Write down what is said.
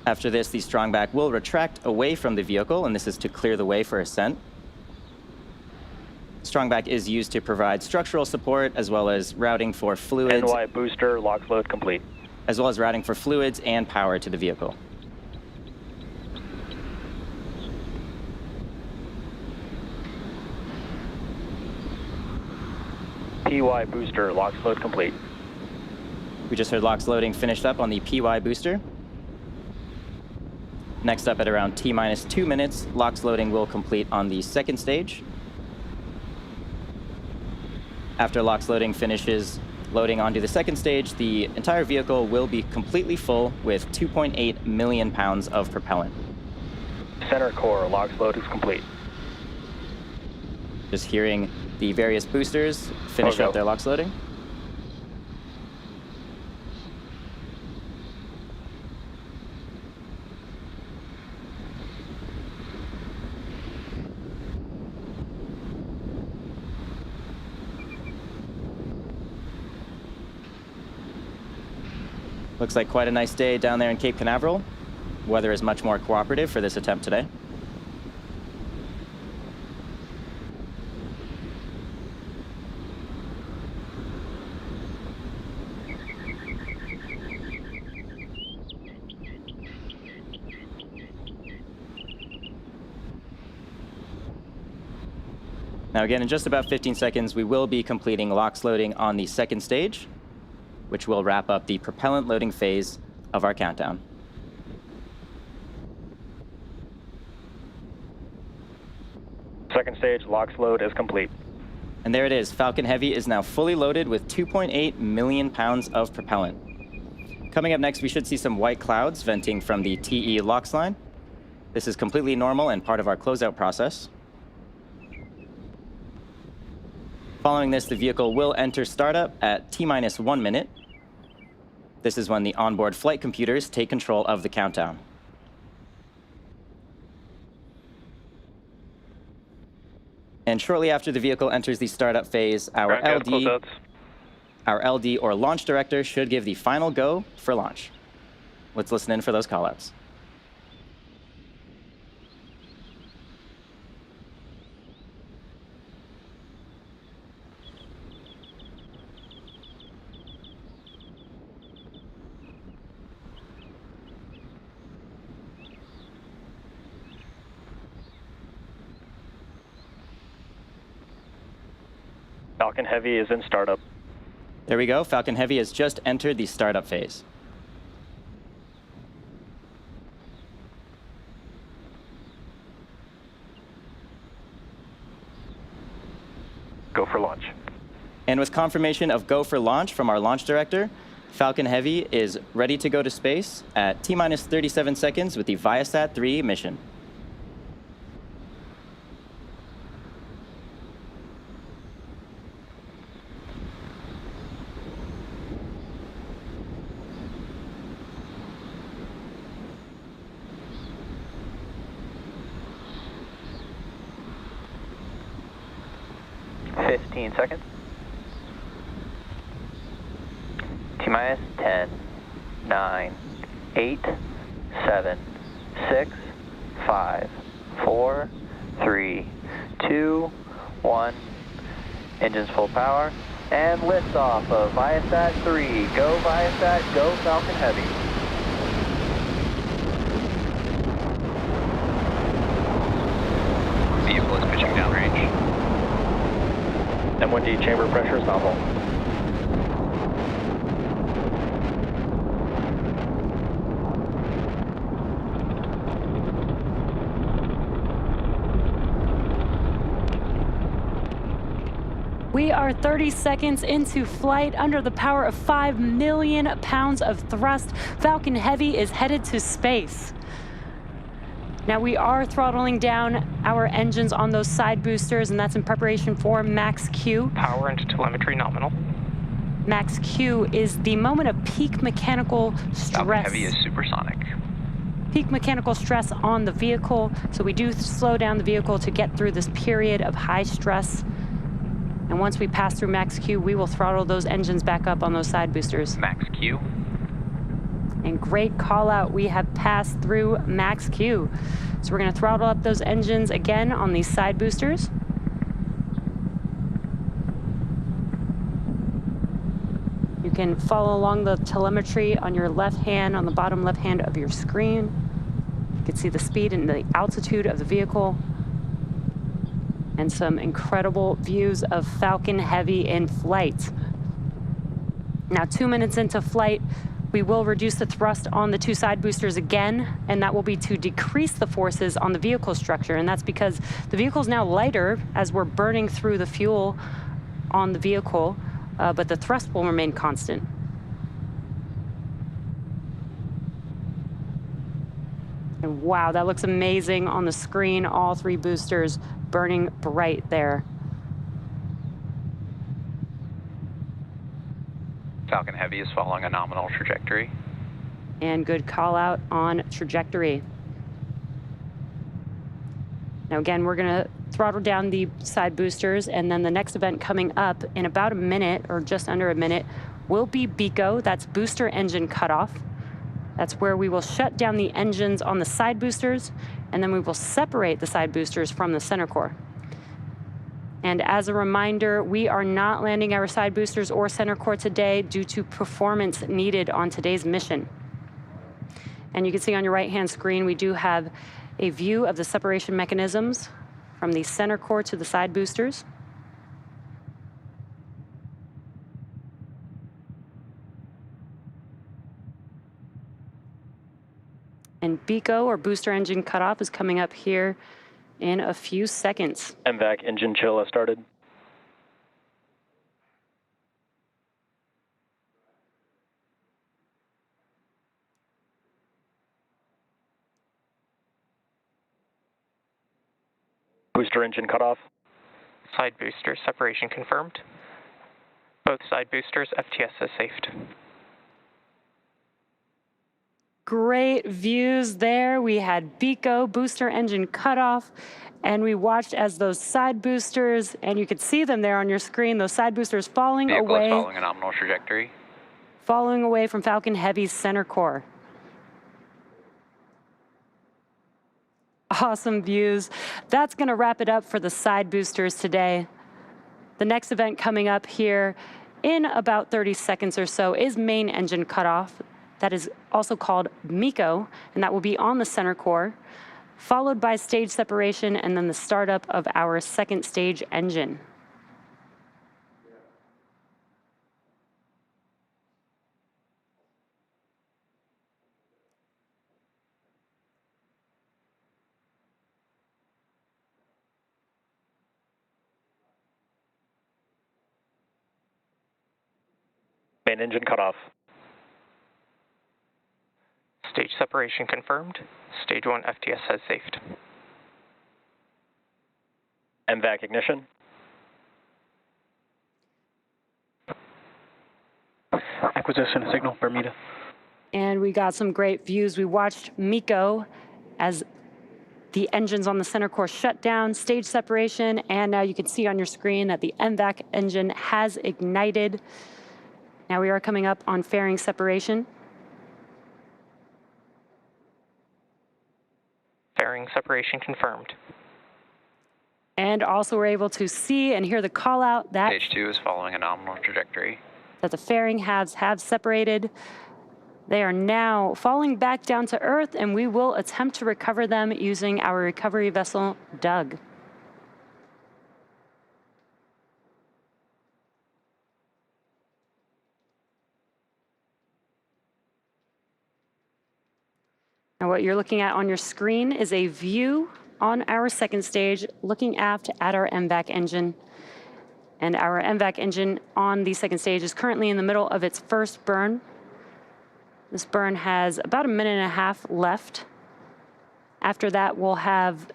After this, the strongback will retract away from the vehicle, and this is to clear the way for ascent. Strongback is used to provide structural support as well as routing for fluids. NY booster, LOX load complete. As well as routing for fluids and power to the vehicle. PY booster, LOX load complete. We just heard LOX loading finished up on the PY booster. Next up at around T-minus 2 minutes, LOX loading will complete on the second stage. After LOX loading finishes loading onto the second stage, the entire vehicle will be completely full with 2.8 million pounds of propellant. Center core, LOX load is complete. Just hearing the various boosters finish up their LOX loading. Looks like quite a nice day down there in Cape Canaveral. Weather is much more cooperative for this attempt today. Now again, in just about 15 seconds, we will be completing LOX loading on the second stage, which will wrap up the propellant loading phase of our countdown. Second stage, LOX load is complete. And there it is. Falcon Heavy is now fully loaded with 2.8 million pounds of propellant. Coming up next, we should see some white clouds venting from the TE LOX line. This is completely normal and part of our closeout process. Following this, the vehicle will enter startup at T-minus 1 minute. This is when the onboard flight computers take control of the countdown. And shortly after the vehicle enters the startup phase, our LD or launch director should give the final go for launch. Let's listen in for those callouts. Falcon Heavy is in startup. There we go. Falcon Heavy has just entered the startup phase. Go for launch. And with confirmation of go for launch from our launch director, Falcon Heavy is ready to go to space at T-minus 37 seconds with the ViaSat-3 mission. Seconds. T-minus 10, 9, 8, 7, 6, 5, 4, 3, 2, 1. Engines full power. And liftoff of ViaSat-3. Go ViaSat, go Falcon Heavy. Vehicle is pitching downrange. M1D chamber pressure is nominal. We are 30 seconds into flight under the power of 5 million pounds of thrust. Falcon Heavy is headed to space. Now we are throttling down our engines on those side boosters, and that's in preparation for max Q. Power and telemetry nominal. Max Q is the moment of peak mechanical stress. Falcon Heavy is supersonic. Peak mechanical stress on the vehicle, so we do slow down the vehicle to get through this period of high stress. And once we pass through max Q, we will throttle those engines back up on those side boosters. Max Q. And great call out, we have passed through max Q. So we're gonna throttle up those engines again on these side boosters. You can follow along the telemetry on your left hand, on the bottom left hand of your screen. You can see the speed and the altitude of the vehicle. And some incredible views of Falcon Heavy in flight. Now, 2 minutes into flight, we will reduce the thrust on the two side boosters again, and that will be to decrease the forces on the vehicle structure. And that's because the vehicle is now lighter as we're burning through the fuel on the vehicle, but the thrust will remain constant. And wow, that looks amazing on the screen, all three boosters burning bright there. Falcon Heavy is following a nominal trajectory. And good call out on trajectory. Now again, we're gonna throttle down the side boosters, and then the next event coming up in about a minute or just under a minute will be BECO, that's booster engine cutoff. That's where we will shut down the engines on the side boosters, and then we will separate the side boosters from the center core. And as a reminder, we are not landing our side boosters or center core today due to performance needed on today's mission. And you can see on your right-hand screen, we do have a view of the separation mechanisms from the center core to the side boosters. And BECO, or booster engine cutoff, is coming up here in a few seconds. MVAC engine chill has started. Booster engine cutoff. Side booster separation confirmed. Both side boosters FTS has safed. Great views there. We had BECO, booster engine cutoff, and we watched as those side boosters, and you could see them there on your screen, those side boosters falling Vehicle away. is following a nominal trajectory. Falling away from Falcon Heavy's center core. Awesome views. That's gonna wrap it up for the side boosters today. The next event coming up here in about 30 seconds or so is main engine cutoff. That is also called MECO, and that will be on the center core, followed by stage separation and then the startup of our second stage engine. Main engine cutoff. Stage separation confirmed. Stage 1 FTS has safed. MVAC ignition. Acquisition signal, Bermuda. And we got some great views. We watched MECO as the engines on the center core shut down, stage separation, and now you can see on your screen that the MVAC engine has ignited. Now we are coming up on fairing separation. Fairing separation confirmed. And also we're able to see and hear the call out that, Stage 2 is following a nominal trajectory. that the fairing halves have separated. They are now falling back down to Earth, and we will attempt to recover them using our recovery vessel, Doug. Now what you're looking at on your screen is a view on our second stage, looking aft at our MVAC engine. And our MVAC engine on the second stage is currently in the middle of its first burn. This burn has about a minute and a half left. After that, we'll have an